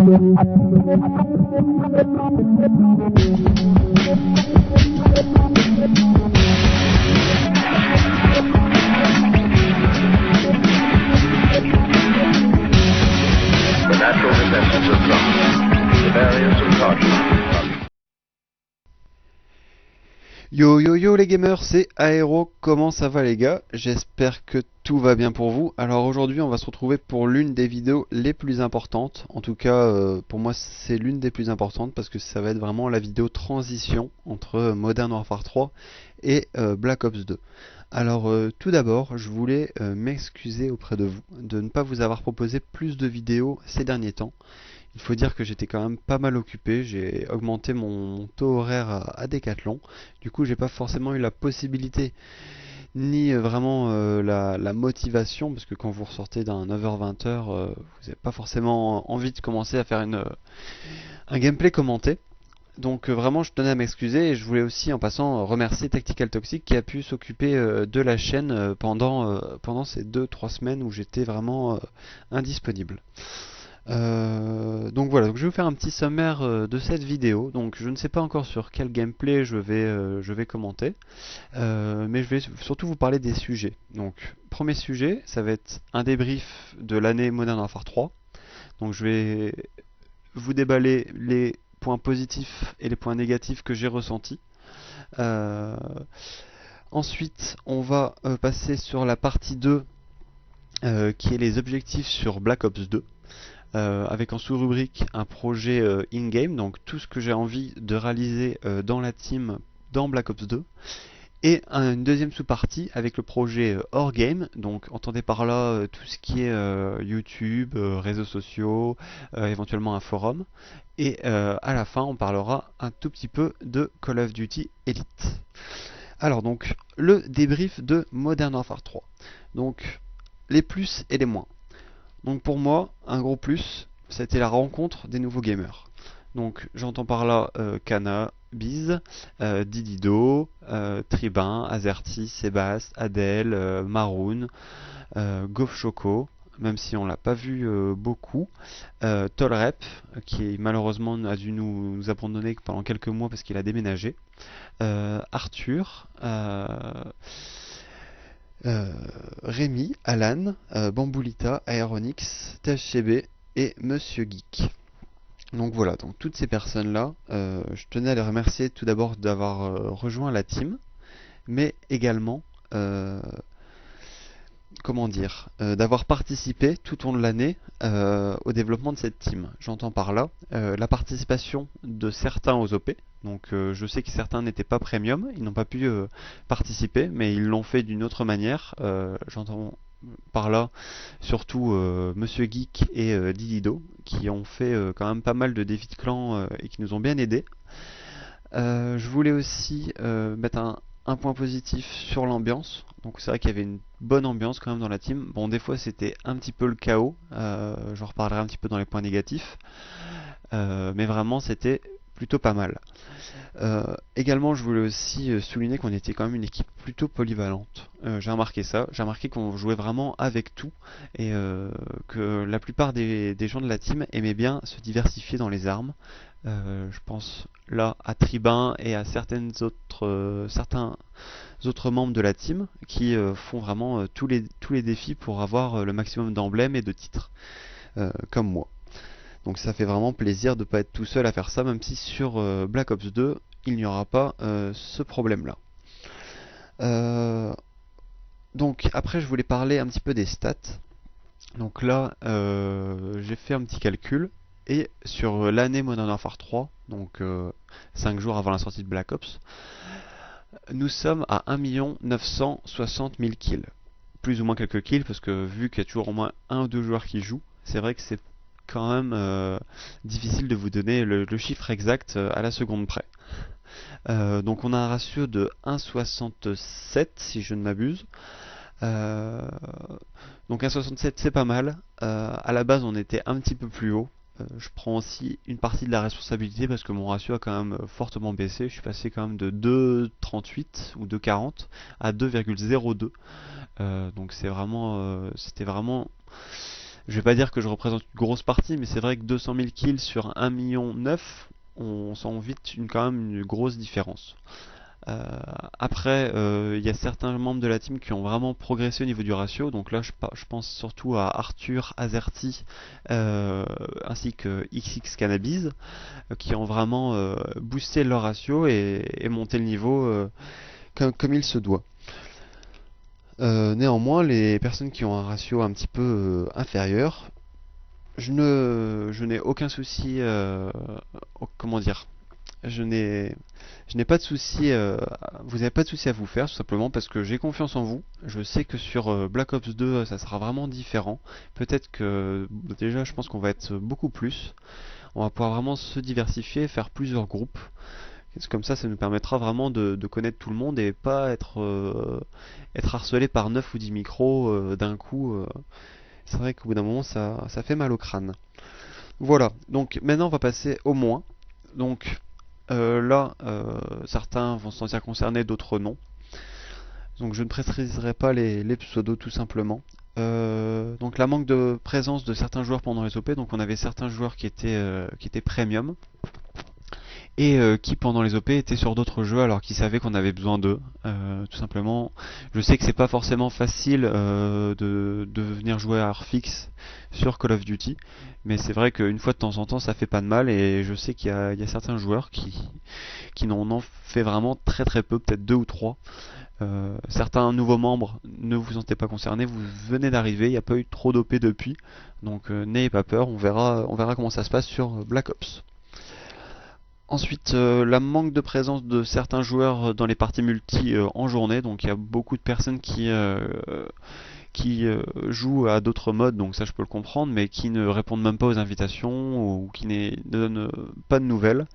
natural defenses are strong. The barriers of caution. Yo yo yo les gamers, c'est Aero, comment ça va les gars? J'espère que tout va bien pour vous. Alors aujourd'hui on va se retrouver pour l'une des vidéos les plus importantes. En tout cas pour moi c'est l'une des plus importantes parce que ça va être vraiment la vidéo transition entre Modern Warfare 3 et Black Ops 2. Alors tout d'abord je voulais m'excuser auprès de vous de ne pas vous avoir proposé plus de vidéos ces derniers temps. Il faut dire que j'étais quand même pas mal occupé, j'ai augmenté mon taux horaire à Decathlon, du coup j'ai pas forcément eu la possibilité ni vraiment la motivation, parce que quand vous ressortez d'un 9h-20h, vous n'avez pas forcément envie de commencer à faire un gameplay commenté. Donc vraiment je tenais à m'excuser et je voulais aussi en passant remercier Tactical Toxic qui a pu s'occuper de la chaîne pendant ces 2-3 semaines où j'étais vraiment indisponible. Donc voilà, donc je vais vous faire un petit sommaire de cette vidéo. Donc je ne sais pas encore sur quel gameplay je vais commenter, mais je vais surtout vous parler des sujets. Donc premier sujet, ça va être un débrief de l'année Modern Warfare 3. Donc je vais vous déballer les points positifs et les points négatifs que j'ai ressentis. Ensuite, on va passer sur la partie 2 qui est les objectifs sur Black Ops 2. Avec en sous-rubrique un projet in-game, donc tout ce que j'ai envie de réaliser dans la team dans Black Ops 2. Et une deuxième sous-partie avec le projet hors game, donc entendez par là tout ce qui est YouTube, réseaux sociaux, éventuellement un forum. Et à la fin, on parlera un tout petit peu de Call of Duty Elite. Alors donc, le débrief de Modern Warfare 3. Donc, les plus et les moins. Donc pour moi, un gros plus, c'était la rencontre des nouveaux gamers. Donc j'entends par là Kana, Biz, Didido, Tribun, Azerty, Sébast, Adèle, Maroon, Goff Choco, même si on l'a pas vu beaucoup, Tolrep, qui malheureusement a dû nous abandonner pendant quelques mois parce qu'il a déménagé, Arthur, Rémi, Alan, Bamboulita, Aeronix, THCB et Monsieur Geek. Donc voilà, donc toutes ces personnes-là, je tenais à les remercier tout d'abord d'avoir rejoint la team, mais également, comment dire, d'avoir participé tout au long de l'année au développement de cette team. J'entends par là la participation de certains aux OP. Donc je sais que certains n'étaient pas premium, ils n'ont pas pu participer, mais ils l'ont fait d'une autre manière. J'entends par là surtout Monsieur Geek et Didido, qui ont fait quand même pas mal de défis de clan et qui nous ont bien aidés. Je voulais aussi mettre un point positif sur l'ambiance. Donc c'est vrai qu'il y avait une bonne ambiance quand même dans la team. Bon, des fois c'était un petit peu le chaos, j'en reparlerai un petit peu dans les points négatifs, mais vraiment c'était plutôt pas mal. Également je voulais aussi souligner qu'on était quand même une équipe plutôt polyvalente. J'ai remarqué ça, j'ai remarqué qu'on jouait vraiment avec tout et que la plupart des gens de la team aimaient bien se diversifier dans les armes. Je pense là à Tribun et à certains autres membres de la team qui font vraiment tous les défis pour avoir le maximum d'emblèmes et de titres, comme moi. Donc ça fait vraiment plaisir de ne pas être tout seul à faire ça, même si sur Black Ops 2, il n'y aura pas ce problème-là. Donc après, je voulais parler un petit peu des stats. Donc là, j'ai fait un petit calcul. Et sur l'année Modern Warfare 3, donc 5 jours avant la sortie de Black Ops, nous sommes à 1 960 000 kills. Plus ou moins quelques kills, parce que vu qu'il y a toujours au moins un ou deux joueurs qui jouent, c'est vrai que c'est quand même difficile de vous donner le chiffre exact à la seconde près. Donc on a un ratio de 1,67 si je ne m'abuse. Donc 1,67 c'est pas mal. À la base on était un petit peu plus haut. Je prends aussi une partie de la responsabilité parce que mon ratio a quand même fortement baissé. Je suis passé quand même de 2,38 ou 2,40 à 2,02. Donc c'était vraiment Je vais pas dire que je représente une grosse partie, mais c'est vrai que 200 000 kills sur 1,9 million, on sent vite quand même une grosse différence. Euh, Après, il y a certains membres de la team qui ont vraiment progressé au niveau du ratio. Donc là, je pense surtout à Arthur, Azerty, ainsi que XX Cannabis, qui ont vraiment boosté leur ratio et monté le niveau comme il se doit. Néanmoins, les personnes qui ont un ratio un petit peu inférieur, je n'ai aucun souci, comment dire, je n'ai je n'ai pas de souci, vous n'avez pas de souci à vous faire, tout simplement parce que j'ai confiance en vous. Je sais que sur Black Ops 2, ça sera vraiment différent. Peut-être que déjà, je pense qu'on va être beaucoup plus. On va pouvoir vraiment se diversifier, faire plusieurs groupes. Comme ça nous permettra vraiment de connaître tout le monde et pas être harcelé par 9 ou 10 micros d'un coup. C'est vrai qu'au bout d'un moment, ça fait mal au crâne. Voilà, donc maintenant on va passer au moins. Donc là, certains vont se sentir concernés, d'autres non. Donc je ne préciserai pas les pseudos tout simplement. Donc la manque de présence de certains joueurs pendant les OP, donc on avait certains joueurs qui étaient premium et qui pendant les OP étaient sur d'autres jeux alors qu'ils savaient qu'on avait besoin d'eux. Tout simplement, je sais que c'est pas forcément facile de venir jouer à Arfix sur Call of Duty, mais c'est vrai qu'une fois de temps en temps ça fait pas de mal et je sais il y a certains joueurs qui n'en ont fait vraiment très très peu, peut-être 2 ou 3. Certains nouveaux membres, ne vous sentez pas concernés, vous venez d'arriver, il n'y a pas eu trop d'OP depuis, donc n'ayez pas peur, on verra comment ça se passe sur Black Ops. Ensuite, la manque de présence de certains joueurs dans les parties multi en journée, donc il y a beaucoup de personnes qui jouent à d'autres modes, donc ça je peux le comprendre, mais qui ne répondent même pas aux invitations ou qui ne donnent pas de nouvelles.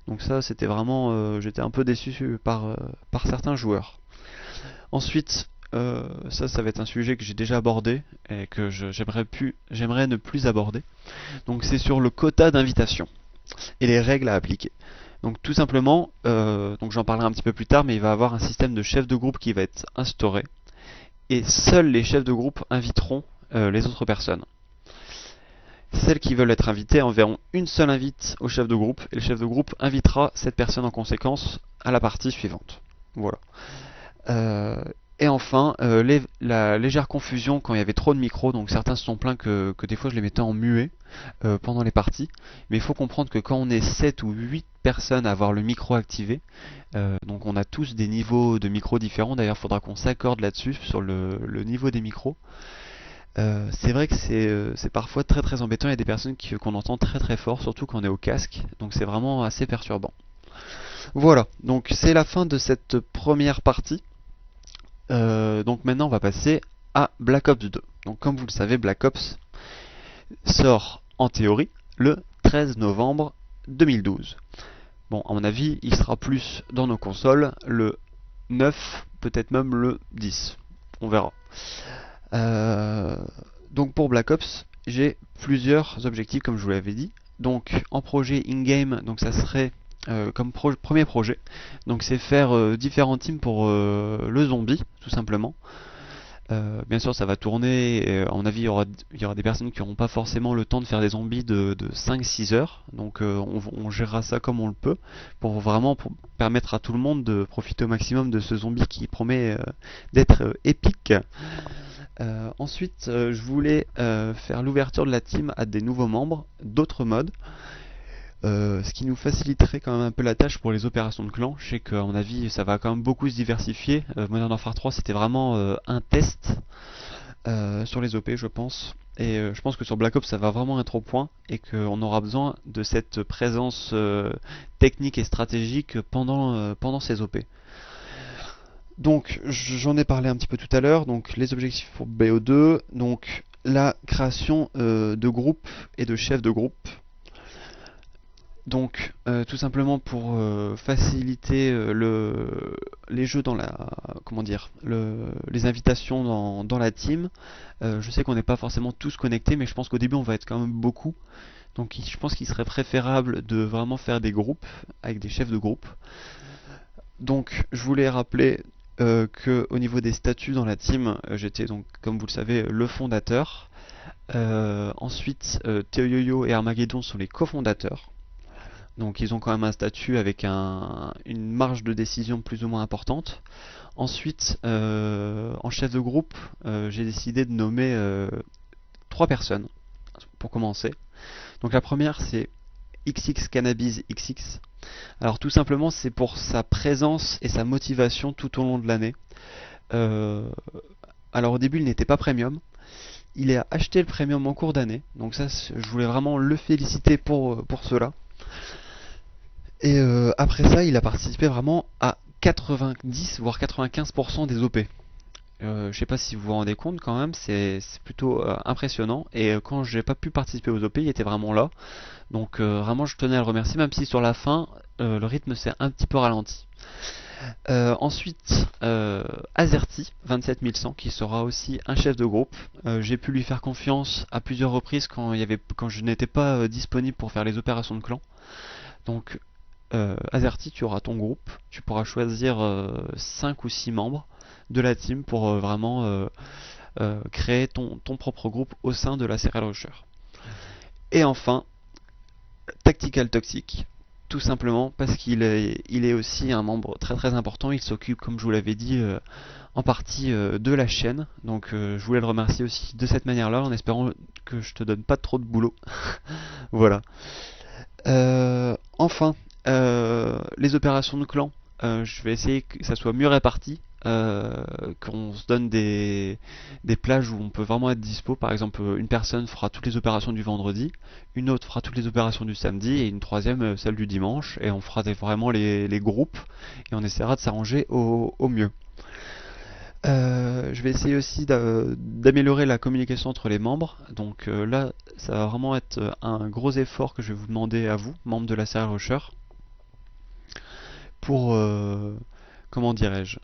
Donc ça c'était vraiment, j'étais un peu déçu par certains joueurs. Ensuite, ça va être un sujet que j'ai déjà abordé et que j'aimerais ne plus aborder. Donc c'est sur le quota d'invitation et les règles à appliquer. Donc tout simplement, donc j'en parlerai un petit peu plus tard, mais il va y avoir un système de chef de groupe qui va être instauré et seuls les chefs de groupe inviteront les autres personnes. Celles qui veulent être invitées enverront une seule invite au chef de groupe et le chef de groupe invitera cette personne en conséquence à la partie suivante. Voilà. Et enfin, la légère confusion quand il y avait trop de micros, donc certains se sont plaints que des fois je les mettais en muet pendant les parties, mais il faut comprendre que quand on est 7 ou 8 personnes à avoir le micro activé, donc on a tous des niveaux de micros différents, d'ailleurs il faudra qu'on s'accorde là-dessus sur le niveau des micros. C'est vrai que c'est parfois très très embêtant, il y a des personnes qu'on entend très très fort, surtout quand on est au casque, donc c'est vraiment assez perturbant. Voilà, donc c'est la fin de cette première partie. Donc maintenant on va passer à Black Ops 2. Donc comme vous le savez, Black Ops sort en théorie le 13 novembre 2012. Bon, à mon avis, il sera plus dans nos consoles le 9, peut-être même le 10. On verra. Donc pour Black Ops, j'ai plusieurs objectifs comme je vous l'avais dit. Donc en projet in-game, donc ça serait comme premier projet. Donc c'est faire différents teams pour le zombie, tout simplement. Bien sûr, ça va tourner. Et, à mon avis, il y aura des personnes qui n'auront pas forcément le temps de faire des zombies de 5-6 heures. Donc on gérera ça comme on le peut pour vraiment permettre à tout le monde de profiter au maximum de ce zombie qui promet d'être épique. Ensuite, je voulais faire l'ouverture de la team à des nouveaux membres, d'autres modes. Ce qui nous faciliterait quand même un peu la tâche pour les opérations de clan. Je sais qu'à mon avis ça va quand même beaucoup se diversifier. Modern Warfare 3 c'était vraiment un test sur les OP je pense. Et je pense que sur Black Ops ça va vraiment être au point et qu'on aura besoin de cette présence technique et stratégique pendant ces OP. Donc j'en ai parlé un petit peu tout à l'heure. Donc les objectifs pour BO2, donc la création de groupes et de chefs de groupe. Donc tout simplement pour faciliter les jeux dans les invitations dans la team. Je sais qu'on n'est pas forcément tous connectés, mais je pense qu'au début on va être quand même beaucoup. Donc je pense qu'il serait préférable de vraiment faire des groupes avec des chefs de groupe. Donc je voulais rappeler que au niveau des statuts dans la team, j'étais donc comme vous le savez le fondateur. Ensuite, Théo Yo-Yo et Armageddon sont les cofondateurs. Donc ils ont quand même un statut avec une marge de décision plus ou moins importante. Ensuite, en chef de groupe, j'ai décidé de nommer 3 personnes pour commencer. Donc la première, c'est XX Cannabis XX. Alors tout simplement, c'est pour sa présence et sa motivation tout au long de l'année. Alors au début, il n'était pas premium. Il a acheté le premium en cours d'année. Donc ça, je voulais vraiment le féliciter pour cela. Et après ça, il a participé vraiment à 90 voire 95% des OP. Je sais pas si vous vous rendez compte quand même, c'est plutôt impressionnant. Et quand j'ai pas pu participer aux OP, il était vraiment là. Donc vraiment, je tenais à le remercier, même si sur la fin, le rythme s'est un petit peu ralenti. Ensuite, Azerty 27100 qui sera aussi un chef de groupe. J'ai pu lui faire confiance à plusieurs reprises quand je n'étais pas disponible pour faire les opérations de clan. Donc Azerty, tu auras ton groupe, tu pourras choisir 5 ou 6 membres de la team pour vraiment créer ton propre groupe au sein de la Serial Rusher. Et enfin, Tactical Toxic, tout simplement parce qu'il est aussi un membre très très important. Il s'occupe, comme je vous l'avais dit, en partie de la chaîne. Donc je voulais le remercier aussi de cette manière-là, en espérant que je te donne pas trop de boulot. Voilà. Enfin, les opérations de clan, je vais essayer que ça soit mieux réparti. Qu'on se donne des plages où on peut vraiment être dispo. Par exemple, une personne fera toutes les opérations du vendredi, une autre fera toutes les opérations du samedi et une troisième celle du dimanche. Et on fera vraiment les groupes et on essaiera de s'arranger au mieux. Je vais essayer aussi d'améliorer la communication entre les membres. Donc là, ça va vraiment être un gros effort que je vais vous demander à vous, membres de la Serial Rusher, pour comment dirais-je,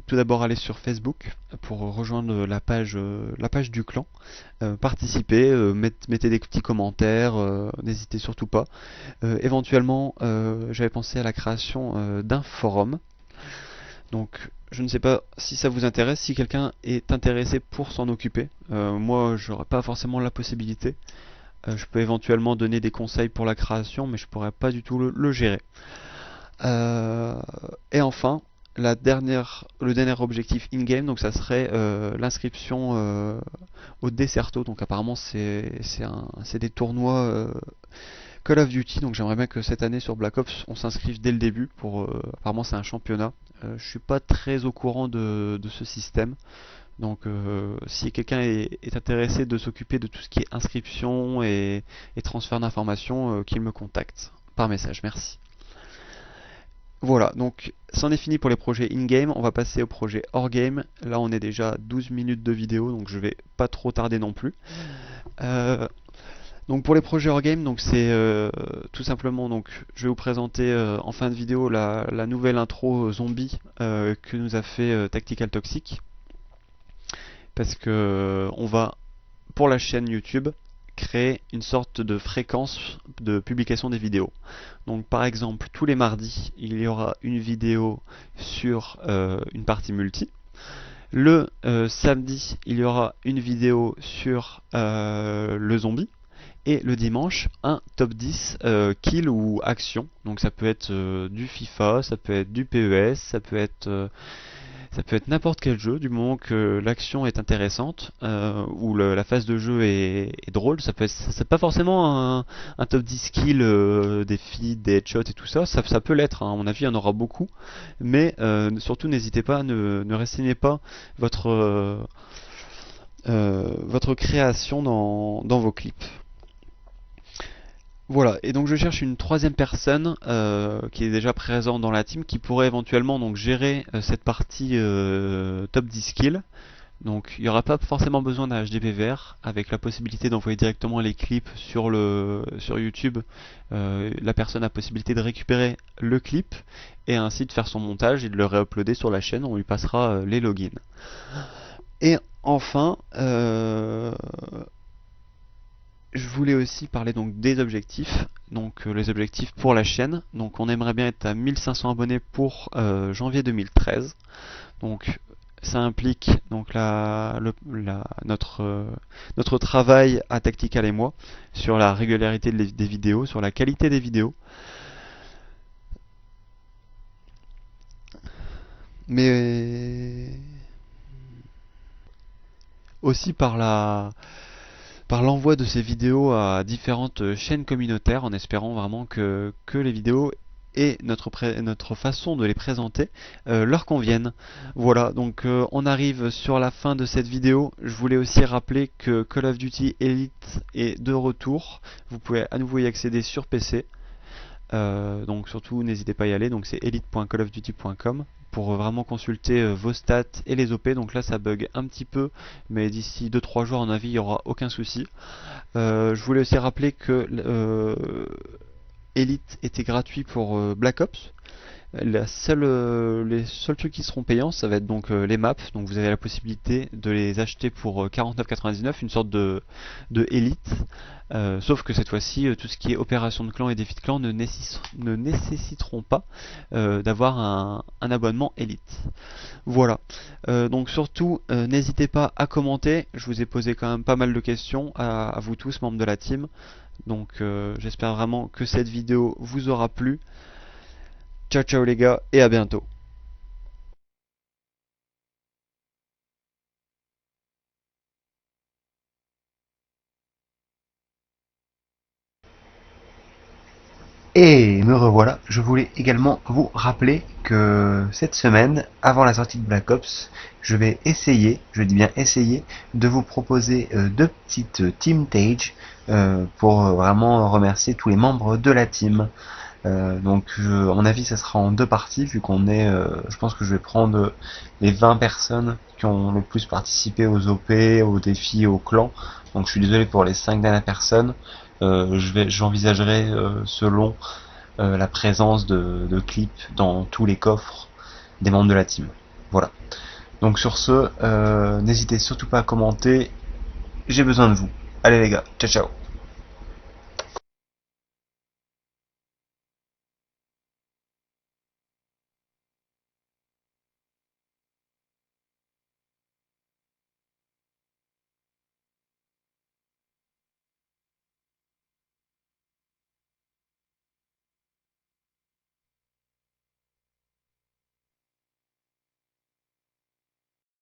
tout d'abord aller sur Facebook pour rejoindre la page du clan, participer, mettez des petits commentaires, n'hésitez surtout pas. Éventuellement, j'avais pensé à la création d'un forum. Donc je ne sais pas si ça vous intéresse, si quelqu'un est intéressé pour s'en occuper. Moi, j'aurais pas forcément la possibilité. Je peux éventuellement donner des conseils pour la création, mais je pourrais pas du tout le gérer. Et enfin, le dernier objectif in-game, donc ça serait l'inscription au Desserto. Donc apparemment c'est des tournois Call of Duty, donc j'aimerais bien que cette année sur Black Ops on s'inscrive dès le début. Apparemment c'est un championnat. Je suis pas très au courant de ce système. Donc si quelqu'un est intéressé de s'occuper de tout ce qui est inscription et transfert d'informations, qu'il me contacte par message. Merci. Voilà, donc c'en est fini pour les projets in-game, on va passer au projet hors-game. Là on est déjà à 12 minutes de vidéo, donc je vais pas trop tarder non plus. Donc pour les projets hors-game, donc c'est tout simplement, donc je vais vous présenter en fin de vidéo la nouvelle intro zombie que nous a fait Tactical Toxic. Parce que on va, pour la chaîne YouTube, créer une sorte de fréquence de publication des vidéos. Donc par exemple, tous les mardis, il y aura une vidéo sur une partie multi. Le samedi, il y aura une vidéo sur le zombie. Et le dimanche, un top 10 kill ou action. Donc ça peut être du FIFA, ça peut être du PES, ça peut être n'importe quel jeu, du moment que l'action est intéressante, ou la phase de jeu est drôle. C'est pas forcément un top 10 kills, des feeds, des headshots et tout ça, ça peut l'être, hein. À mon avis il y en aura beaucoup, mais surtout n'hésitez pas, ne restreignez pas votre création dans vos clips. Voilà, et donc je cherche une troisième personne qui est déjà présente dans la team, qui pourrait éventuellement donc gérer cette partie top 10 kills. Donc il n'y aura pas forcément besoin d'un HDPVR, avec la possibilité d'envoyer directement les clips sur YouTube. La personne a la possibilité de récupérer le clip et ainsi de faire son montage et de le réuploader sur la chaîne. On lui passera les logins. Et enfin, je voulais aussi parler donc des objectifs, donc les objectifs pour la chaîne. Donc on aimerait bien être à 1500 abonnés pour janvier 2013. Donc ça implique donc notre travail à Tactical et moi sur la régularité des vidéos, sur la qualité des vidéos. Mais aussi par l'envoi de ces vidéos à différentes chaînes communautaires en espérant vraiment que les vidéos et notre façon de les présenter leur conviennent. Voilà, donc on arrive sur la fin de cette vidéo. Je voulais aussi rappeler que Call of Duty Elite est de retour. Vous pouvez à nouveau y accéder sur PC. Donc surtout n'hésitez pas à y aller, donc c'est elite.callofduty.com pour vraiment consulter vos stats et les OP. Donc là ça bug un petit peu, mais d'ici 2-3 jours à mon avis il n'y aura aucun souci. Je voulais aussi rappeler que Elite était gratuit pour Black Ops. Les seuls trucs qui seront payants, ça va être donc les maps. Donc vous avez la possibilité de les acheter pour 49,99, une sorte de Elite. Sauf que cette fois-ci, tout ce qui est opération de clan et défi de clan ne nécessiteront pas d'avoir un abonnement Elite. Voilà. Donc surtout, n'hésitez pas à commenter. Je vous ai posé quand même pas mal de questions à vous tous, membres de la team. Donc j'espère vraiment que cette vidéo vous aura plu. Ciao ciao les gars et à bientôt. Et me revoilà, je voulais également vous rappeler que cette semaine, avant la sortie de Black Ops, je vais essayer, je dis bien essayer, de vous proposer deux petites team tage pour vraiment remercier tous les membres de la team. À mon avis, ça sera en deux parties, vu qu'on est, je pense que je vais prendre les 20 personnes qui ont le plus participé aux OP, aux défis, aux clans. Donc je suis désolé pour les 5 dernières personnes. J'envisagerai selon la présence de clips dans tous les coffres des membres de la team. Voilà. Donc sur ce, n'hésitez surtout pas à commenter. J'ai besoin de vous. Allez les gars, ciao ciao.